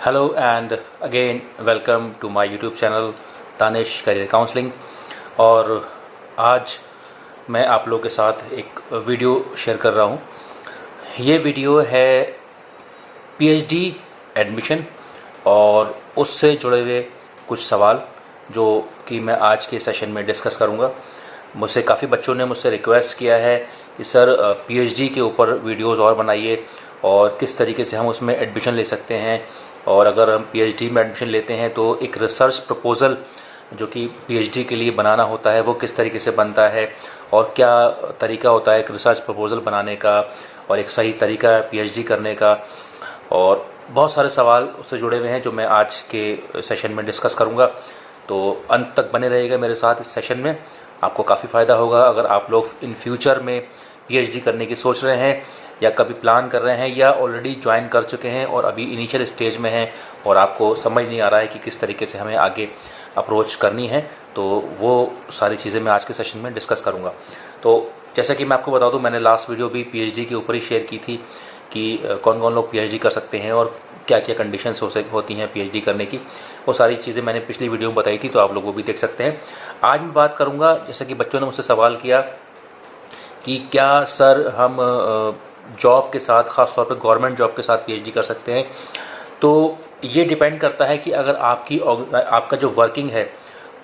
Hello and again welcome to my YouTube channel Danish career counselling. और आज मैं आप लोगों के साथ एक वीडियो शेयर कर रहा हूँ। ये वीडियो है पीएचडी एडमिशन और उससे जुड़े हुए कुछ सवाल जो कि मैं आज के सेशन में डिस्कस करूँगा। मुझसे काफ़ी बच्चों ने मुझसे रिक्वेस्ट किया है कि सर पीएचडी के ऊपर वीडियोज़ और बनाइए और किस तरीके से हम उसमें एडमिशन ले सकते हैं, और अगर हम पीएचडी में एडमिशन लेते हैं तो एक रिसर्च प्रपोज़ल जो कि पीएचडी के लिए बनाना होता है वो किस तरीके से बनता है और क्या तरीका होता है एक रिसर्च प्रपोज़ल बनाने का और एक सही तरीका है पीएचडी करने का। और बहुत सारे सवाल उससे जुड़े हुए हैं जो मैं आज के सेशन में डिस्कस करूंगा। तो अंत तक बने रहिएगा मेरे साथ इस सेशन में, आपको काफ़ी फ़ायदा होगा। अगर आप लोग इन फ्यूचर में पीएचडी करने की सोच रहे हैं या कभी प्लान कर रहे हैं या ऑलरेडी ज्वाइन कर चुके हैं और अभी इनिशियल स्टेज में हैं और आपको समझ नहीं आ रहा है कि किस तरीके से हमें आगे अप्रोच करनी है, तो वो सारी चीज़ें मैं आज के सेशन में डिस्कस करूंगा। तो जैसा कि मैं आपको बता दूं, मैंने लास्ट वीडियो भी पीएचडी के ऊपर ही शेयर की थी कि कौन कौन लोग पीएचडी कर सकते हैं और क्या क्या कंडीशंस होती हैं पीएचडी करने की। वो सारी चीज़ें मैंने पिछली वीडियो में बताई थी, तो आप लोग वो भी देख सकते हैं। आज मैं बात करूँगा, जैसा कि बच्चों ने मुझसे सवाल किया कि क्या सर हम जॉब के साथ, ख़ास तौर पे गवर्नमेंट जॉब के साथ पीएचडी कर सकते हैं। तो ये डिपेंड करता है कि अगर आपका जो वर्किंग है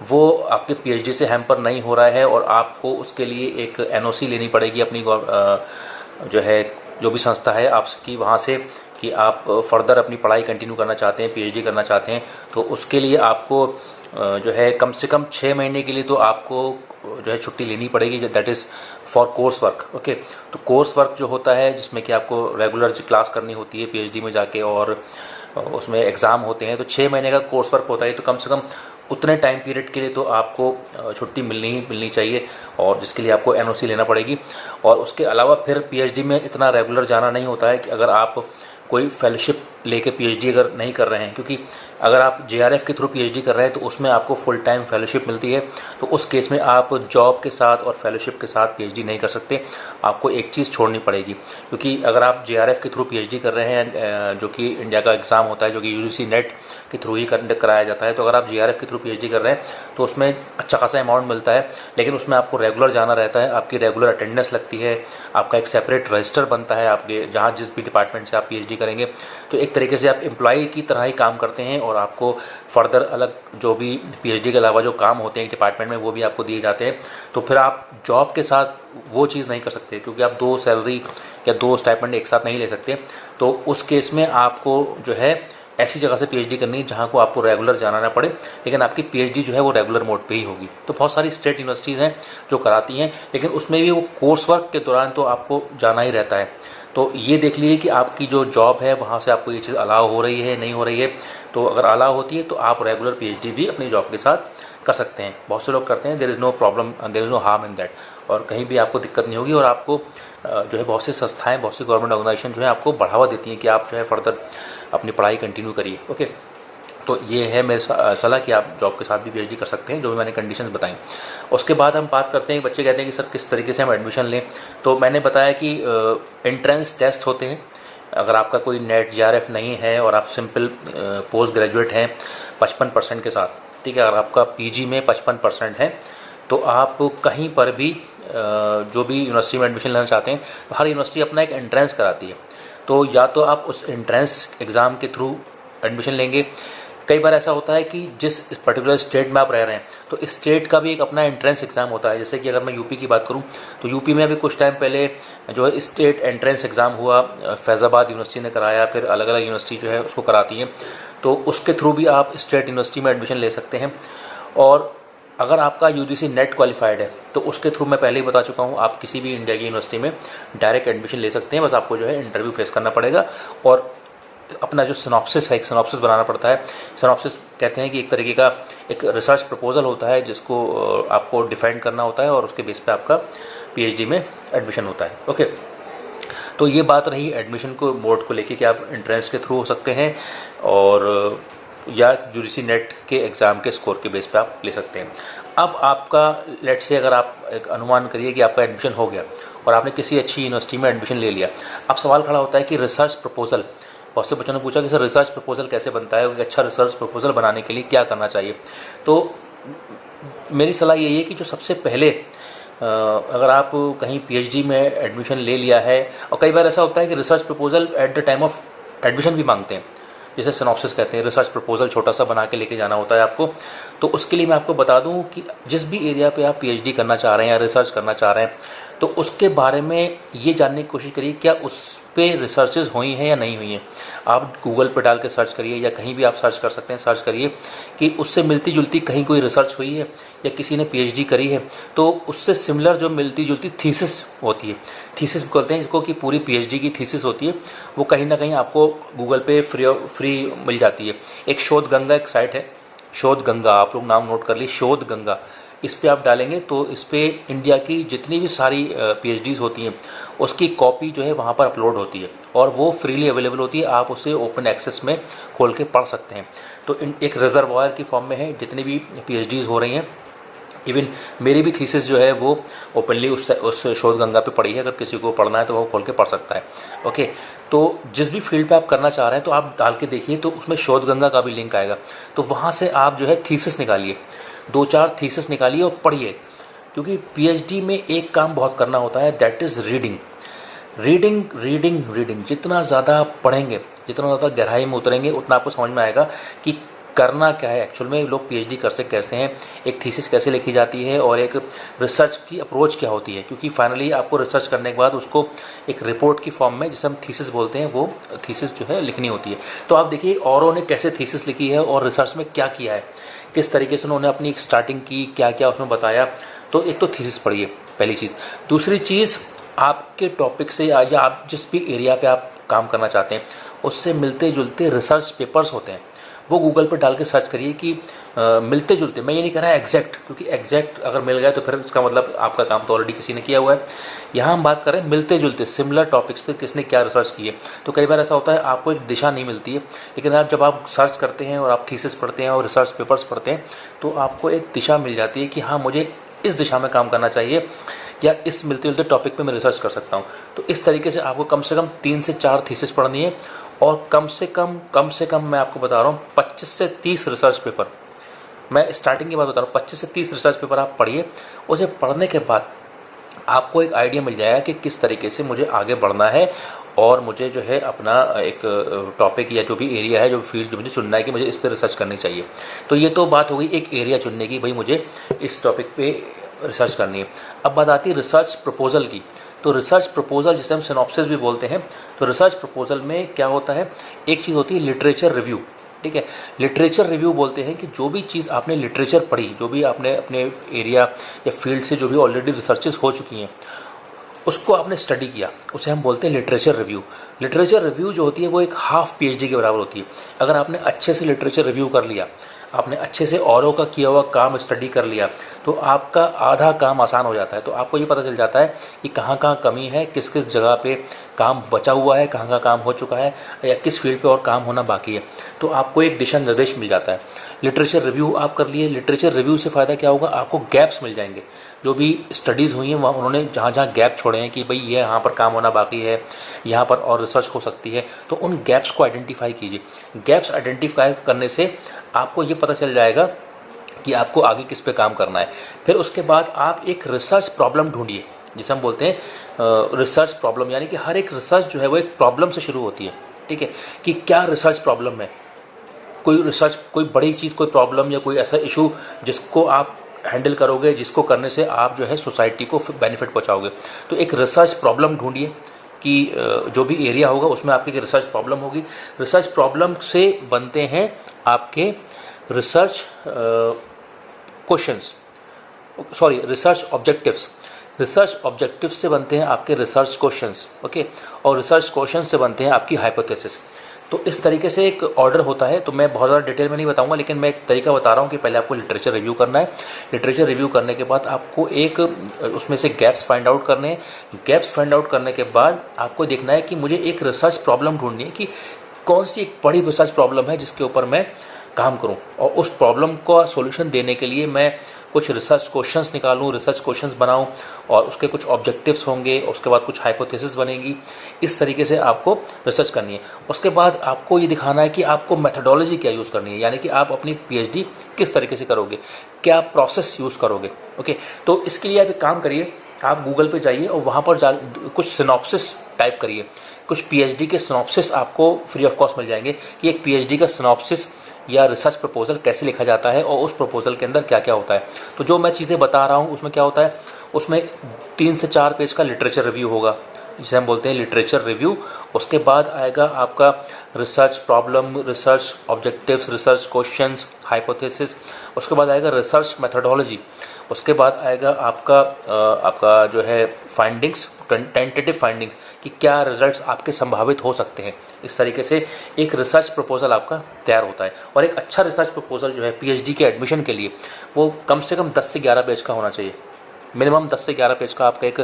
वो आपके पीएचडी से हैम्पर नहीं हो रहा है और आपको उसके लिए एक एनओसी लेनी पड़ेगी अपनी जो है जो भी संस्था है आपकी वहाँ से, कि आप फर्दर अपनी पढ़ाई कंटिन्यू करना चाहते हैं, पीएचडी करना चाहते हैं, तो उसके लिए आपको जो है कम से कम 6 महीने के लिए तो आपको जो है छुट्टी लेनी पड़ेगी, that is for course work. Okay, तो कोर्स वर्क जो होता है जिसमें कि आपको रेगुलर क्लास करनी होती है पीएचडी में जाके और उसमें एग्ज़ाम होते हैं, तो 6 महीने का कोर्स वर्क होता है। तो कम से कम उतने टाइम पीरियड के लिए तो आपको छुट्टी मिलनी चाहिए और जिसके लिए आपको एनओसी लेना पड़ेगी। और उसके अलावा फिर पीएचडी में इतना रेगुलर जाना नहीं होता है कि अगर आप कोई फेलोशिप लेके पीएचडी अगर नहीं कर रहे हैं, क्योंकि अगर आप जेआरएफ के थ्रू पीएचडी कर रहे हैं तो उसमें आपको फुल टाइम फेलोशिप मिलती है, तो उस केस में आप जॉब के साथ और फेलोशिप के साथ पीएचडी नहीं कर सकते। आपको एक चीज़ छोड़नी पड़ेगी, क्योंकि अगर आप जेआरएफ के थ्रू पीएचडी कर रहे हैं जो कि इंडिया का एग्ज़ाम होता है, जो कि यूजीसी नेट के थ्रू ही कंडक्ट कराया जाता है, तो अगर आप जेआरएफ के थ्रू पीएचडी कर रहे हैं तो उसमें अच्छा खासा अमाउंट मिलता है, लेकिन उसमें आपको रेगुलर जाना रहता है, आपकी रेगुलर अटेंडेंस लगती है, आपका एक सेपरेट रजिस्टर बनता है आपके जहाँ जिस भी डिपार्टमेंट से आप पीएचडी करेंगे। तो एक तरीके से आप एम्प्लॉई की तरह ही काम करते हैं और आपको फर्दर अलग जो भी पीएचडी के अलावा जो काम होते हैं डिपार्टमेंट में वो भी आपको दिए जाते हैं। तो फिर आप जॉब के साथ वो चीज़ नहीं कर सकते, क्योंकि आप 2 सैलरी या 2 स्टाइपेंड एक साथ नहीं ले सकते। तो उस केस में आपको जो है ऐसी जगह से पीएचडी करनी है जहाँ को आपको रेगुलर जाना ना पड़े, लेकिन आपकी पीएचडी जो है वो रेगुलर मोड पे ही होगी। तो बहुत सारी स्टेट यूनिवर्सिटीज़ हैं जो कराती हैं, लेकिन उसमें भी वो कोर्स वर्क के दौरान तो आपको जाना ही रहता है। तो ये देख लीजिए कि आपकी जो जॉब है वहाँ से आपको ये चीज़ अलाउ हो रही है नहीं हो रही है। तो अगर अलाउ होती है तो आप रेगुलर पीएचडी भी अपनी जॉब के साथ कर सकते हैं। बहुत से लोग करते हैं, there is no problem, there is no harm in that, और कहीं भी आपको दिक्कत नहीं होगी। और आपको जो है बहुत सी संस्थाएं, बहुत सी गवर्नमेंट ऑर्गेनाइजेशन जो है आपको बढ़ावा देती हैं कि आप जो है फर्दर अपनी पढ़ाई कंटिन्यू करिए। ओके, तो ये है मेरी सलाह कि आप जॉब के साथ भी पीएचडी कर सकते हैं, जो भी मैंने कंडीशंस बताई। उसके बाद हम बात करते हैं, बच्चे कहते हैं कि सर किस तरीके से हम एडमिशन लें। तो मैंने बताया कि एंट्रेंस टेस्ट होते हैं। अगर आपका कोई नेट जेआरएफ नहीं है और आप सिंपल पोस्ट ग्रेजुएट हैं 55% के साथ, ठीक है, अगर आपका पीजी में 55% है तो आप कहीं पर भी जो भी यूनिवर्सिटी में एडमिशन लेना चाहते हैं, तो हर यूनिवर्सिटी अपना एक एंट्रेंस कराती है। तो या तो आप उस एंट्रेंस एग्ज़ाम के थ्रू एडमिशन लेंगे। कई बार ऐसा होता है कि जिस पर्टिकुलर स्टेट में आप रह रहे हैं तो इस स्टेट का भी एक अपना एंट्रेंस एग्ज़ाम होता है। जैसे कि अगर मैं यूपी की बात करूं तो यूपी में अभी कुछ टाइम पहले जो है स्टेट एंट्रेंस एग्ज़ाम हुआ, फैज़ाबाद यूनिवर्सिटी ने कराया, फिर अलग अलग यूनिवर्सिटी जो है उसको कराती हैं, तो उसके थ्रू भी आप स्टेट यूनिवर्सिटी में एडमिशन ले सकते हैं। और अगर आपका यूजीसी नेट क्वालिफाइड है तो उसके थ्रू मैं पहले ही बता चुका हूँ, आप किसी भी इंडिया की यूनिवर्सिटी में डायरेक्ट एडमिशन ले सकते हैं। बस आपको जो है इंटरव्यू फेस करना पड़ेगा और अपना जो सिनॉप्सिस है, एक सिनॉप्सिस बनाना पड़ता है। सिनॉप्सिस कहते हैं कि एक तरीके का एक रिसर्च प्रपोजल होता है जिसको आपको डिफाइन करना होता है और उसके बेस पे आपका पीएचडी में एडमिशन होता है। ओके, तो ये बात रही एडमिशन को मोड को लेके कि आप एंट्रेंस के थ्रू हो सकते हैं और या यूजीसी नेट के एग्ज़ाम के स्कोर के बेस पे आप ले सकते हैं। अब आपका लेट से अगर आप एक अनुमान करिए कि आपका एडमिशन हो गया और आपने किसी अच्छी यूनिवर्सिटी में एडमिशन ले लिया, अब सवाल खड़ा होता है कि रिसर्च प्रपोजल बहुत से बच्चों ने पूछा कि सर रिसर्च प्रपोजल कैसे बनता है, एक अच्छा रिसर्च प्रपोजल बनाने के लिए क्या करना चाहिए। तो मेरी सलाह यही है कि जो सबसे पहले अगर आप कहीं पीएचडी में एडमिशन ले लिया है, और कई बार ऐसा होता है कि research proposal at the time of admission भी मांगते हैं, जिसे सिनॉप्सिस कहते हैं, रिसर्च प्रपोजल छोटा सा बना के लेके जाना होता है आपको। तो उसके लिए मैं आपको बता दूं कि जिस भी एरिया पे आप पीएचडी करना चाह रहे हैं या रिसर्च करना चाह रहे हैं, तो उसके बारे में ये जानने की कोशिश करिए क्या उस पे रिसर्चेज हुई हैं या नहीं हुई हैं। आप गूगल पे डाल के सर्च करिए या कहीं भी आप सर्च कर सकते हैं, सर्च करिए कि उससे मिलती जुलती कहीं कोई रिसर्च हुई है या किसी ने पीएचडी करी है, तो उससे सिमिलर जो मिलती जुलती थीसिस होती है, थीसिस बोलते हैं जिसको, कि पूरी पीएचडी की थीसिस होती है, वो कहीं ना कहीं आपको गूगल पे फ्री मिल जाती है। एक शोध गंगा एक साइट है, शोध गंगा, आप लोग नाम नोट कर ली, शोध गंगा। इस पे आप डालेंगे तो इस पे इंडिया की जितनी भी सारी पीएचडीज होती हैं उसकी कॉपी जो है वहाँ पर अपलोड होती है और वो फ्रीली अवेलेबल होती है, आप उसे ओपन एक्सेस में खोल के पढ़ सकते हैं। तो एक रिजर्वायर की फॉर्म में है जितनी भी पीएचडीज हो रही हैं। इवन मेरी भी थीसिस जो है वो ओपनली उस शोध गंगा पे पढ़ी है, अगर किसी को पढ़ना है तो वो खोल के पढ़ सकता है। ओके, तो जिस भी फील्ड पे आप करना चाह रहे हैं तो आप डाल के देखिए, तो उसमें शोध गंगा का भी लिंक आएगा, तो वहाँ से आप जो है थीसिस निकालिए, 2-4 थीसिस निकालिए और पढ़िए। क्योंकि पीएचडी में एक काम बहुत करना होता है, that is reading reading reading reading. जितना ज़्यादा आप पढ़ेंगे, जितना ज़्यादा गहराई में उतरेंगे, उतना आपको समझ में आएगा कि करना क्या है एक्चुअल में, लोग पीएचडी कर से कैसे हैं, एक थीसिस कैसे लिखी जाती है और एक रिसर्च की अप्रोच क्या होती है। क्योंकि फाइनली आपको रिसर्च करने के बाद उसको एक रिपोर्ट की फॉर्म में, जिसे हम थीसिस बोलते हैं, वो थीसिस जो है लिखनी होती है। तो आप देखिए औरों ने कैसे थीसिस लिखी है और रिसर्च में क्या किया है, किस तरीके से उन्होंने अपनी स्टार्टिंग की, क्या क्या उसमें बताया। तो एक तो थीसिस पढ़िए, पहली चीज़। दूसरी चीज़, आपके टॉपिक से या आप जिस भी एरिया पे आप काम करना चाहते हैं उससे मिलते जुलते रिसर्च पेपर्स होते हैं, वो गूगल पर डाल के सर्च करिए कि मिलते जुलते। मैं ये नहीं कह रहा एग्जैक्ट, क्योंकि एग्जैक्ट अगर मिल गया तो फिर उसका मतलब आपका काम तो ऑलरेडी किसी ने किया हुआ है। यहाँ हम बात कर रहे हैं मिलते जुलते, सिमिलर टॉपिक्स पे किसने क्या रिसर्च की है। तो कई बार ऐसा होता है आपको एक दिशा नहीं मिलती है, लेकिन जब आप सर्च करते हैं और आप थीसिस पढ़ते हैं और रिसर्च पेपर्स पढ़ते हैं तो आपको एक दिशा मिल जाती है कि हाँ, मुझे इस दिशा में काम करना चाहिए या इस मिलते जुलते टॉपिक पे मैं रिसर्च कर सकता हूँ। तो इस तरीके से आपको कम से कम 3 से 4 थीसिस पढ़नी है और कम से कम मैं आपको बता रहा हूँ 25 से 30 रिसर्च पेपर। मैं स्टार्टिंग की बात बता रहा हूँ, 25 से 30 रिसर्च पेपर आप पढ़िए। उसे पढ़ने के बाद आपको एक आइडिया मिल जाएगा कि किस तरीके से मुझे आगे बढ़ना है और मुझे जो है अपना एक टॉपिक या जो भी एरिया है, जो फील्ड जो मुझे चुनना है कि मुझे इस पर रिसर्च करनी चाहिए। तो ये तो बात हो गई एक एरिया चुनने की, भाई मुझे इस टॉपिक पे रिसर्च करनी है। अब बात आती है रिसर्च प्रपोजल की। तो रिसर्च प्रपोजल जिसे हम सिनॉप्सिस भी बोलते हैं, तो रिसर्च प्रपोजल में क्या होता है, एक चीज़ होती है लिटरेचर रिव्यू। ठीक है, लिटरेचर रिव्यू बोलते हैं कि जो भी चीज़ आपने लिटरेचर पढ़ी, जो भी आपने अपने एरिया या फील्ड से जो भी ऑलरेडी रिसर्चेस हो चुकी हैं उसको आपने स्टडी किया, उसे हम बोलते हैं लिटरेचर रिव्यू। लिटरेचर रिव्यू जो होती है वो एक हाफ पीएचडी के बराबर होती है। अगर आपने अच्छे से लिटरेचर रिव्यू कर लिया, आपने अच्छे से औरों का किया हुआ काम स्टडी कर लिया, तो आपका आधा काम आसान हो जाता है। तो आपको ये पता चल जाता है कि कहाँ कहाँ कमी है, किस किस जगह पे काम बचा हुआ है, कहाँ कहाँ काम हो चुका है या किस फील्ड पे और काम होना बाकी है। तो आपको एक दिशा निर्देश मिल जाता है। लिटरेचर रिव्यू आप कर लिए, लिटरेचर रिव्यू से फ़ायदा क्या होगा, आपको गैप्स मिल जाएंगे। जो भी स्टडीज़ हुई हैं वहाँ उन्होंने जहाँ जहाँ गैप छोड़े हैं कि भाई ये यहाँ पर काम होना बाकी है, यहाँ पर और रिसर्च हो सकती है, तो उन गैप्स को आइडेंटिफाई कीजिए। गैप्स आइडेंटिफाई करने से आपको ये पता चल जाएगा कि आपको आगे किस पे काम करना है। फिर उसके बाद आप एक रिसर्च प्रॉब्लम ढूंढिए, जिसे हम बोलते हैं रिसर्च प्रॉब्लम, यानी कि हर एक रिसर्च जो है वो एक प्रॉब्लम से शुरू होती है। ठीक है, कि क्या रिसर्च प्रॉब्लम है, कोई रिसर्च, कोई बड़ी चीज़, कोई प्रॉब्लम या कोई ऐसा इशू जिसको आप हैंडल करोगे, जिसको करने से आप जो है सोसाइटी को बेनिफिट पहुंचाओगे। तो एक रिसर्च प्रॉब्लम ढूंढिए कि जो भी एरिया होगा उसमें आपकी एक रिसर्च प्रॉब्लम होगी। रिसर्च प्रॉब्लम से बनते हैं आपके research questions, sorry research objectives. Research objectives से बनते हैं आपके रिसर्च क्वेश्चंस, ओके, और रिसर्च क्वेश्चन से बनते हैं आपकी हाइपोथेसिस। तो इस तरीके से एक ऑर्डर होता है। तो मैं बहुत ज़्यादा डिटेल में नहीं बताऊंगा, लेकिन मैं एक तरीका बता रहा हूँ कि पहले आपको लिटरेचर रिव्यू करना है। लिटरेचर रिव्यू करने के बाद आपको एक उसमें से गैप्स फाइंड आउट करने हैं। गैप्स फाइंड आउट करने के बाद आपको देखना है कि मुझे एक रिसर्च प्रॉब्लम ढूंढनी है कि कौन सी एक बड़ी रिसर्च प्रॉब्लम है जिसके ऊपर मैं काम करूं और उस प्रॉब्लम का सॉल्यूशन देने के लिए मैं कुछ रिसर्च क्वेश्चंस निकालूं, रिसर्च क्वेश्चंस बनाऊं और उसके कुछ ऑब्जेक्टिव्स होंगे, उसके बाद कुछ हाइपोथेसिस बनेगी। इस तरीके से आपको रिसर्च करनी है। उसके बाद आपको ये दिखाना है कि आपको मेथोडोलॉजी क्या यूज़ करनी है, यानी कि आप अपनी पीएचडी किस तरीके से करोगे, क्या प्रोसेस यूज़ करोगे। ओके, तो इसके लिए आप एक काम करिए, आप गूगल पे जाइए और वहाँ पर कुछ सिनॉप्सिस टाइप करिए। कुछ पीएचडी के सिनॉप्सिस आपको फ्री ऑफ कॉस्ट मिल जाएंगे कि एक पीएचडी का सिनॉप्सिस या रिसर्च प्रपोजल कैसे लिखा जाता है और उस प्रपोजल के अंदर क्या क्या होता है। तो जो मैं चीज़ें बता रहा हूँ उसमें क्या होता है, उसमें 3 से 4 पेज का लिटरेचर रिव्यू होगा, जिसे हम बोलते हैं लिटरेचर रिव्यू। उसके बाद आएगा आपका research problem, research objectives, research questions, hypothesis. उसके बाद आएगा रिसर्च मेथोडोलॉजी। उसके बाद आएगा आपका जो है फाइंडिंग्स, टेंटेटिव फाइंडिंग्स, कि क्या रिजल्ट्स आपके संभावित हो सकते हैं। इस तरीके से एक रिसर्च प्रपोजल आपका तैयार होता है। और एक अच्छा रिसर्च प्रपोजल जो है पीएचडी के एडमिशन के लिए वो कम से कम 10 से 11 पेज का होना चाहिए। मिनिमम 10 से 11 पेज का आपका एक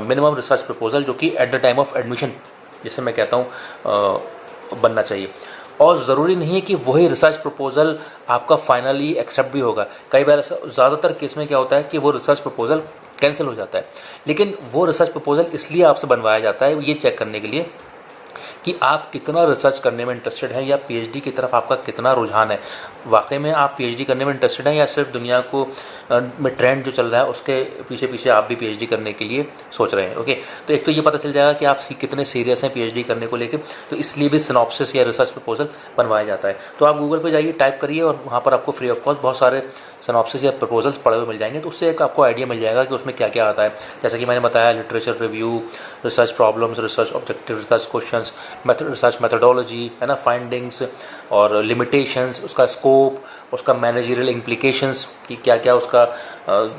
मिनिमम रिसर्च प्रपोजल, जो कि at the time of admission, जिसे मैं कहता हूँ, बनना चाहिए। और ज़रूरी नहीं है कि वही रिसर्च प्रपोजल आपका फाइनली एक्सेप्ट भी होगा। कई बार ज़्यादातर केस में क्या होता है कि वो रिसर्च प्रपोजल कैंसिल हो जाता है, लेकिन वो रिसर्च प्रपोजल इसलिए आपसे बनवाया जाता है ये चेक करने के लिए कि आप कितना रिसर्च करने में इंटरेस्टेड हैं या पीएचडी की तरफ आपका कितना रुझान है। वाकई में आप पीएचडी करने में इंटरेस्टेड हैं या सिर्फ दुनिया को में ट्रेंड जो चल रहा है उसके पीछे पीछे आप भी पीएचडी करने के लिए सोच रहे हैं। ओके, तो एक तो ये पता चल जाएगा कि आप कितने सीरियस हैं पीएचडी करने को लेकर। तो इसलिए भी सिनॉप्सिस या रिसर्च प्रपोजल बनवाया जाता है। तो आप गूगल पर जाइए, टाइप करिए और वहाँ पर आपको फ्री ऑफ कॉस्ट बहुत सारे सिनॉप्सिस या प्रपोजल्स पढ़े हुए मिल जाएंगे। तो उससे एक आपको आइडिया मिल जाएगा कि उसमें क्या क्या आता है। जैसे कि मैंने बताया, literature review, research problems, research objective, research questions, research methodology, है ना, फाइंडिंग्स और लिमिटेशंस, उसका स्कोप, उसका मैनेजरियल इम्प्लीकेशंस कि क्या क्या उसका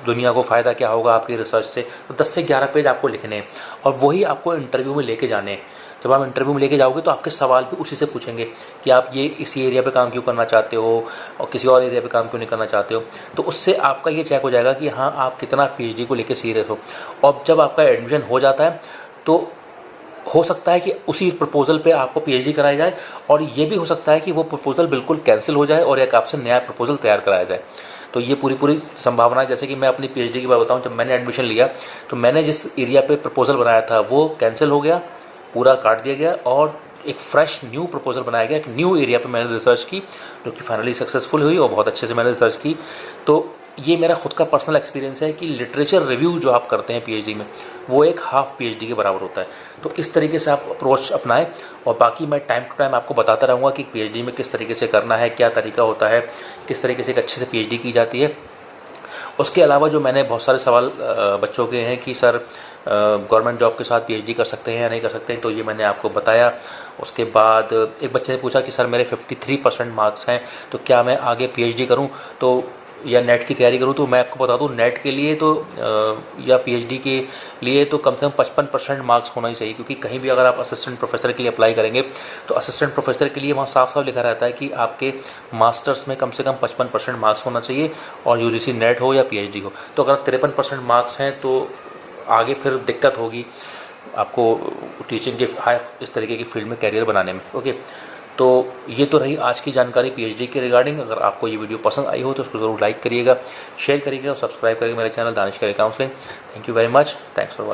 दुनिया को फ़ायदा क्या होगा आपकी रिसर्च से। तो 10 से 11 पेज आपको लिखने हैं और वही आपको इंटरव्यू में लेके जाने हैं। जब आप इंटरव्यू में लेके जाओगे तो आपके सवाल भी उसी से पूछेंगे कि आप ये इसी एरिया पे काम क्यों करना चाहते हो और किसी और एरिया पे काम क्यों नहीं करना चाहते हो। तो उससे आपका ये चेक हो जाएगा कि हाँ, आप कितना पीएचडी को लेके सीरियस हो। और जब आपका एडमिशन हो जाता है तो हो सकता है कि उसी प्रपोजल पे आपको पीएचडी कराई जाए, और ये भी हो सकता है कि वो प्रपोजल बिल्कुल कैंसिल हो जाए और एक आपसे नया प्रपोजल तैयार कराया जाए। तो ये पूरी संभावना है। जैसे कि मैं अपनी पीएचडी की बात बताऊं, जब मैंने एडमिशन लिया तो मैंने जिस एरिया पे प्रपोजल बनाया था वो कैंसिल हो गया, पूरा काट दिया गया और एक फ्रेश न्यू प्रपोजल बनाया गया। एक न्यू एरिया पे मैंने रिसर्च की जो कि फाइनली सक्सेसफुल हुई और बहुत अच्छे से मैंने रिसर्च की। तो ये मेरा खुद का पर्सनल एक्सपीरियंस है कि लिटरेचर रिव्यू जो आप करते हैं पीएचडी में वो एक हाफ पीएचडी के बराबर होता है। तो इस तरीके से आप अप्रोच अपनाएं और बाकी मैं टाइम टू टाइम आपको बताता रहूँगा कि पीएचडी में किस तरीके से करना है, क्या तरीका होता है, किस तरीके से एक अच्छे से पीएचडी की जाती है। उसके अलावा जो मैंने बहुत सारे सवाल बच्चों के हैं कि सर गवर्नमेंट जॉब के साथ पीएचडी कर सकते हैं या नहीं कर सकते हैं, तो ये मैंने आपको बताया। उसके बाद एक बच्चे ने पूछा कि सर मेरे 53% मार्क्स हैं तो क्या मैं आगे पीएचडी करूं तो या नेट की तैयारी करूं। तो मैं आपको बता दूं, नेट के लिए तो या पीएचडी के लिए तो कम से कम 55% मार्क्स होना ही चाहिए, क्योंकि कहीं भी अगर आप असिस्टेंट प्रोफेसर के लिए अप्लाई करेंगे तो असिस्टेंट प्रोफेसर के लिए वहाँ साफ साफ लिखा रहता है कि आपके मास्टर्स में कम से कम 55% मार्क्स होना चाहिए और यूजीसी नेट हो या पीएचडी हो। तो अगर 53% मार्क्स हैं तो आगे फिर दिक्कत होगी आपको टीचिंग के इस तरीके की फील्ड में कैरियर बनाने में। ओके, तो ये तो रही आज की जानकारी पीएचडी के रिगार्डिंग। अगर आपको ये वीडियो पसंद आई हो तो उसको ज़रूर लाइक करिएगा, शेयर करिएगा और सब्सक्राइब करिएगा मेरे channel Danish career counselling. Thank you very much, thanks for watching.